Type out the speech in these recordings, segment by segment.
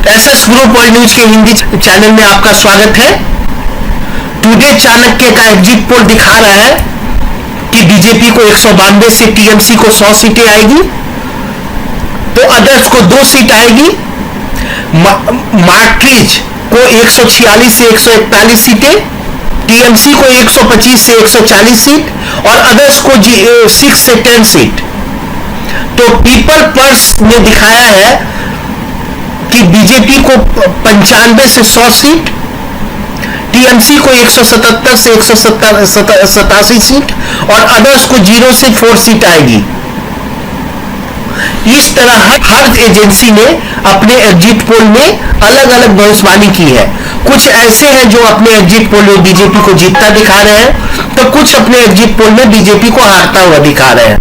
SS गुरु point news के Hindi channel में आपका स्वागत है। टुडे चाणक्य का एग्जिट पोल दिखा रहा है कि बीजेपी को 192 से टीएमसी को 100 सीटें आएगी, तो अदर्स को 2 सीट आएगी। मार्क्रिज को 146 से 141 सीटें, टीएमसी को 125 से 140 सीट और अदर्स को 6 से 10 सीट। तो पीपल पर्स ने दिखाया है कि बीजेपी को 95 से 100 सीट, टीएमसी को 177 से 187 सीट और अदर्स को 0 से 4 सीट आएगी। इस तरह हर एजेंसी ने अपने एग्जिट पोल में अलग अलग भविष्यवाणी की है। कुछ ऐसे हैं जो अपने एग्जिट पोल में बीजेपी को जीतता दिखा रहे हैं, तो कुछ अपने एग्जिट पोल में बीजेपी को हारता हुआ दिखा रहे हैं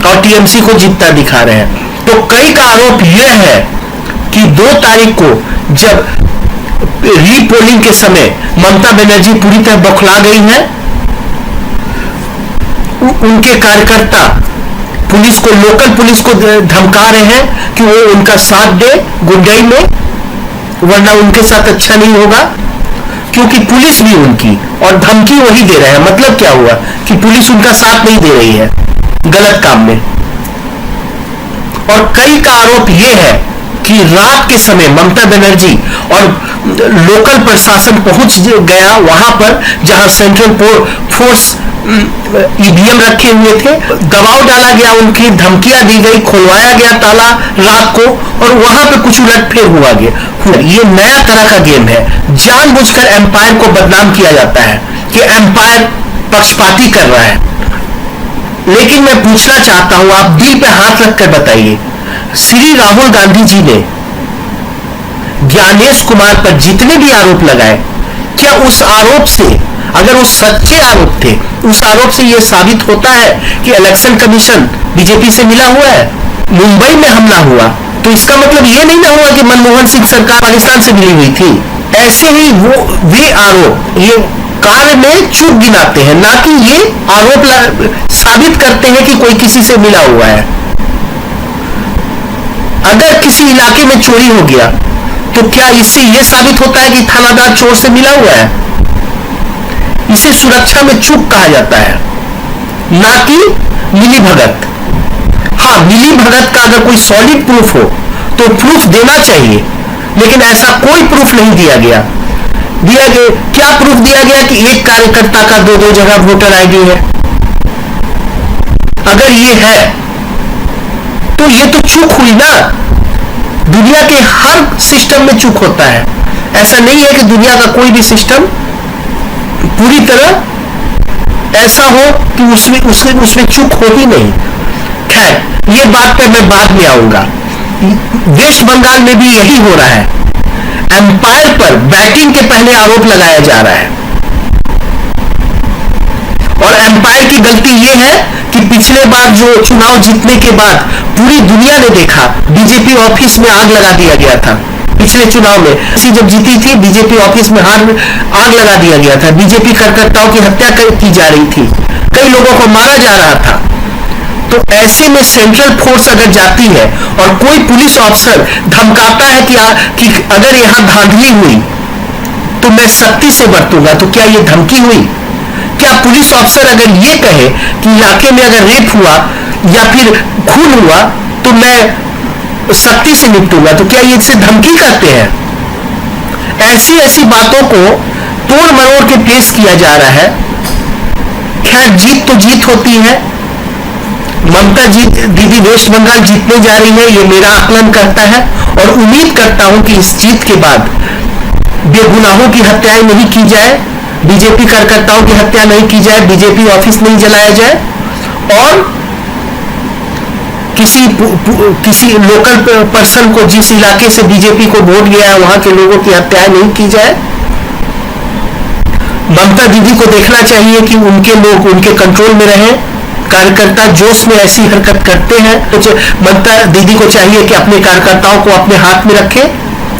और टीएमसी को जीतता दिखा रहे हैं। तो कई का आरोप यह है कि 2 तारीख को जब रीपोलिंग के समय ममता बनर्जी पूरी तरह बौखला गई है, उनके कार्यकर्ता पुलिस को, लोकल पुलिस को धमका रहे हैं कि वो उनका साथ दे गुंडाई में, वरना उनके साथ अच्छा नहीं होगा, क्योंकि पुलिस भी उनकी और धमकी वही दे रहे हैं। मतलब क्या हुआ कि पुलिस उनका साथ नहीं दे रही है गलत काम में। और कई का आरोप यह है कि रात के समय ममता बनर्जी और लोकल प्रशासन पहुंच गया वहां पर जहां सेंट्रल फोर्स ईवीएम रखे हुए थे, दबाव डाला गया, उनकी धमकियां दी गई, खुलवाया गया ताला रात को और वहां पे कुछ उलटफेर हुआ गया। ये नया तरह का गेम है। जानबूझकर एम्पायर को बदनाम किया जाता है कि एम्पायर पक्षपाती कर रहा है। लेकिन मैं पूछना चाहता हूं, आप दिल पे हाथ रखकर बताइए, श्री राहुल गांधी जी ने ज्ञानेश कुमार पर जितने भी आरोप लगाए, क्या उस आरोप से, अगर वो सच्चे आरोप थे, उस आरोप से यह साबित होता है कि इलेक्शन कमीशन बीजेपी से मिला हुआ है? मुंबई में हमला हुआ तो इसका मतलब यह नहीं ना हुआ कि मनमोहन सिंह सरकार पाकिस्तान से मिली हुई थी। ऐसे ही वे आरोप ये कार्य में चूक गिनाते हैं, ना कि ये आरोप साबित करते हैं कि कोई किसी से मिला हुआ है। अगर किसी इलाके में चोरी हो गया तो क्या इससे यह साबित होता है कि थानादार चोर से मिला हुआ है? इसे सुरक्षा में चूक कहा जाता है, ना कि मिलीभगत। हाँ, मिलीभगत का अगर कोई सॉलिड प्रूफ हो तो प्रूफ देना चाहिए, लेकिन ऐसा कोई प्रूफ नहीं दिया गया। क्या प्रूफ दिया गया कि एक कार्यकर्ता का 2-2 जगह वोटर आईडी है? अगर ये है तो ये तो चूक हुई ना। दुनिया के हर सिस्टम में चूक होता है। ऐसा नहीं है कि दुनिया का कोई भी सिस्टम पूरी तरह ऐसा हो कि उसमें चूक हो ही नहीं। खैर, ये बात पे मैं बाद में आऊंगा। वेस्ट बंगाल में भी यही हो रहा है। एम्पायर पर बैटिंग के पहले आरोप लगाया जा रहा है और एम्पायर की गलती यह है कि पिछले बार जो चुनाव जीतने के बाद पूरी दुनिया ने देखा, बीजेपी ऑफिस में आग लगा दिया गया था। पिछले चुनाव में जब जीती थी, बीजेपी ऑफिस में आग लगा दिया गया था। बीजेपी कार्यकर्ताओं की हत्या की जा रही थी, कई लोगों को मारा जा रहा था। तो ऐसे में सेंट्रल फोर्स अगर जाती है और कोई पुलिस ऑफिसर धमकाता है कि अगर यहां धांधली हुई तो मैं सख्ती से बरतूंगा, तो क्या यह धमकी हुई? क्या पुलिस ऑफिसर अगर यह कहे कि इलाके में अगर रेप हुआ या फिर खून हुआ तो मैं सख्ती से निपटूंगा, तो क्या ये इसे धमकी करते हैं? ऐसी बातों को तोड़ मरोड़ के पेश किया जा रहा है। खैर, जीत तो जीत होती है। ममता दीदी वेस्ट बंगाल जीतने जा रही है, ये मेरा आकलन करता है और उम्मीद करता हूं कि इस जीत के बाद बेगुनाहों की हत्याएं नहीं की जाए, बीजेपी कार्यकर्ताओं की हत्या नहीं की जाए, बीजेपी ऑफिस नहीं जलाया जाए और किसी लोकल पर्सन को, जिस इलाके से बीजेपी को वोट गया है, वहां के लोगों की हत्याएं नहीं की जाए। ममता दीदी को देखना चाहिए कि उनके लोग उनके कंट्रोल में रहें। कार्यकर्ता जोश में ऐसी हरकत करते हैं तो ममता दीदी को चाहिए कि अपने कार्यकर्ताओं को अपने हाथ में रखे।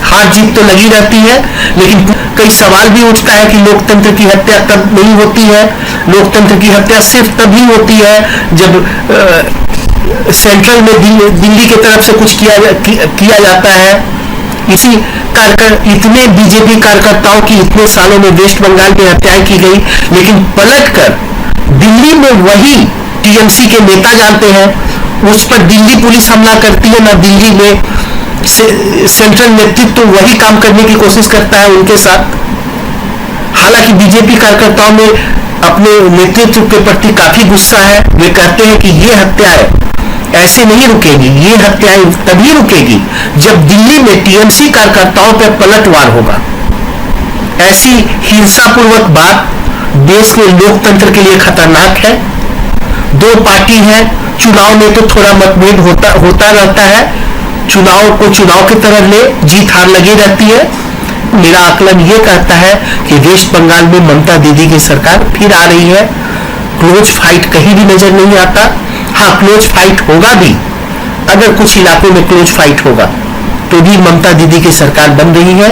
हार जीत तो लगी रहती है, लेकिन कई सवाल भी उठता है कि लोकतंत्र की हत्या तब नहीं होती है। लोकतंत्र की हत्या सिर्फ तभी होती है जब सेंट्रल में दिल्ली की तरफ से कुछ किया जाता है इसी इतने बीजेपी कार्यकर्ताओं की इतने सालों में वेस्ट बंगाल में हत्याएं की गई, लेकिन पलटकर दिल्ली में वही टीएमसी के नेता जानते हैं, उस पर दिल्ली पुलिस हमला करती है ना, दिल्ली में सेंट्रल नेतृत्व तो वही काम करने की कोशिश करता है उनके साथ। हालांकि बीजेपी कार्यकर्ताओं में अपने नेतृत्व के प्रति काफी गुस्सा है। वे कहते हैं कि ये हत्याएं ऐसे नहीं रुकेगी, ये हत्याएं तभी रुकेगी जब दिल्ली में टीएमसी कार्यकर्ताओं पर पलटवार होगा। ऐसी हिंसापूर्वक बात देश में लोकतंत्र के लिए खतरनाक है। दो पार्टी है, चुनाव में तो थोड़ा मतभेद होता रहता है, चुनाव को चुनाव की तरह ले, जीत हार लगी रहती है। मेरा आकलन ये कहता है कि वेस्ट बंगाल में ममता दीदी की सरकार फिर आ रही है। क्लोज फाइट कहीं भी नजर नहीं आता। हाँ, क्लोज फाइट होगा भी, अगर कुछ इलाकों में क्लोज फाइट होगा तो भी ममता दीदी की सरकार बन रही है।